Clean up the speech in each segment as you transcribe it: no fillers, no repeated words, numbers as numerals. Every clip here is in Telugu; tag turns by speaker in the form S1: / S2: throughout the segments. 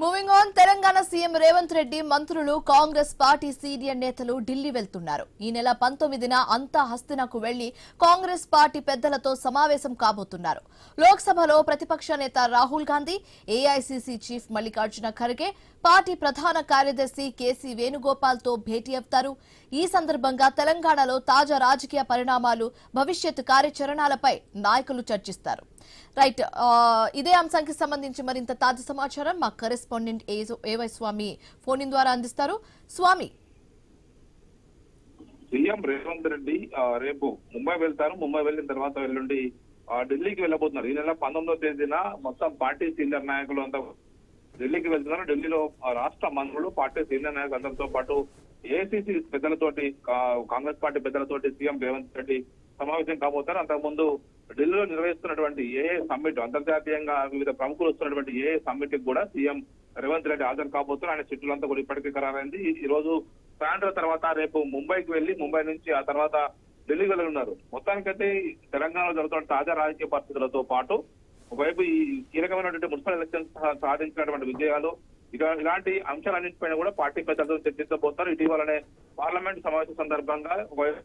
S1: Moving on, Telangana CM Revanth Reddy మంత్రులు కాంగ్రెస్ పార్టీ సీనియర్ నేతలు ఢిల్లీ వెళ్తున్నారు. ఈ నెల 19న అంతా హస్తినకు వెళ్లి కాంగ్రెస్ పార్టీ పెద్దలతో సమావేశం కాబోతున్నారు. లోక్సభలో ప్రతిపక్ష నేత Rahul Gandhi, AICC chief Mallikarjuna Kharge, party ప్రధాన కార్యదర్శి కేసీ వేణుగోపాల్ తో భేటీ అవుతారు. ఈ సందర్భంగా తెలంగాణలో తాజా రాజకీయ పరిణామాలు, భవిష్యత్ కార్యాచరణలపై నాయకులు చర్చిస్తారు. రైట్, ఇదే అంశానికి సంబంధించి మరింత తాజా సమాచారం మా కరెస్పాండెంట్ ఏవై స్వామి ఫోన్ ద్వారా అందిస్తారు. స్వామి,
S2: సీఎం రేవంత్ రెడ్డి రేపు ముంబై వెళ్తారు. ముంబై వెళ్ళిన తర్వాత ఎల్లుండి ఢిల్లీకి వెళ్ళబోతున్నారు. ఈ నెల 19వ తేదీన మొత్తం పార్టీ సీనియర్ నాయకులు అంతా ఢిల్లీకి వెళ్తున్నారు. ఢిల్లీలో రాష్ట్ర మంత్రులు, పార్టీ సీనియర్ నాయకులు అందరితో పాటు ఏఐసీసీ పెద్దలతోటి, కాంగ్రెస్ పార్టీ పెద్దలతోటి సీఎం రేవంత్ రెడ్డి సమావేశం కాబోతారు. అంతకుముందు ఢిల్లీలో నిర్వహిస్తున్నటువంటి ఏఏ సమ్మిట్, అంతర్జాతీయంగా వివిధ ప్రముఖులు వస్తున్నటువంటి ఏఏ సమ్మిట్ కి కూడా సీఎం రేవంత్ రెడ్డి హాజరు కాబోతున్నారు. ఆయన చిట్టులంతా కూడా ఇప్పటికే ఖరారైంది. ఈ రోజు సాయంత్రం తర్వాత రేపు ముంబైకి వెళ్లి ముంబై నుంచి ఆ తర్వాత ఢిల్లీ వెళ్ళనున్నారు. మొత్తానికైతే తెలంగాణలో జరుగుతున్న తాజా రాజకీయ పరిస్థితులతో పాటు ఒకవైపు ఈ కీలకమైనటువంటి మున్సిపల్ ఎలక్షన్స్ సాధించినటువంటి విజయాలు, ఇలాంటి అంశాలన్నింటిపైన కూడా పార్టీ పెద్దలతో చర్చించబోతారు. ఇటీవలనే పార్లమెంట్ సమావేశం సందర్భంగా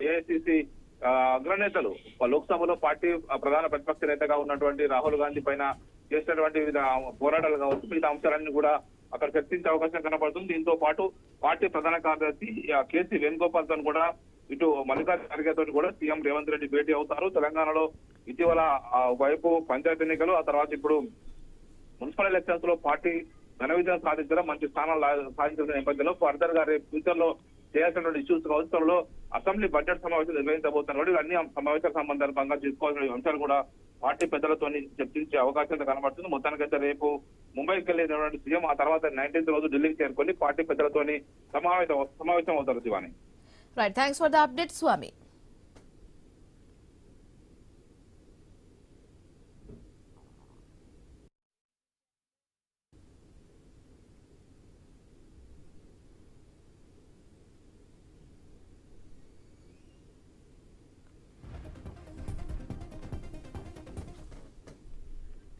S2: ఏఐసీసీ అగ్రనేతలు లోక్సభలో పార్టీ ప్రధాన ప్రతిపక్ష నేతగా ఉన్నటువంటి రాహుల్ గాంధీ పైన చేసినటువంటి వివిధ పోరాటాలు కావచ్చు, మిగతా అంశాలన్నీ కూడా అక్కడ చర్చించే అవకాశం కనబడుతుంది. దీంతో పాటు పార్టీ ప్రధాన కార్యదర్శి కేసీ వేణుగోపాల్ తో కూడా, ఇటు మల్లికార్జున ఖర్గే తోటి కూడా సీఎం రేవంత్ రెడ్డి భేటీ అవుతారు. తెలంగాణలో ఇటీవల వైపు పంచాయతీ ఎన్నికలు, ఆ తర్వాత ఇప్పుడు మున్సిపల్ ఎలక్షన్స్ లో పార్టీ ఘన విజయం సాధించడం, మంచి స్థానాలు సాధించిన నేపథ్యంలో ఫర్దర్ గా రేపు ఫ్యూచర్ లో చేయాల్సినటువంటి ఇష్యూస్ కావచ్చు, త్వరలో అసెంబ్లీ బడ్జెట్ సమావేశం నిర్వహించబోతున్నారు. అన్ని సమావేశాల సందర్భంగా తీసుకోవాల్సిన అంశాలు కూడా పార్టీ పెద్దలతో చర్చించే అవకాశం కనబడుతుంది. మొత్తానికైతే రేపు ముంబైకి వెళ్ళినటువంటి సీఎం ఆ తర్వాత 19వ రోజు ఢిల్లీకి చేరుకొని పార్టీ పెద్దలతో సమావేశం అవుతారు. Shivani,
S1: right, thanks for the update Swamy.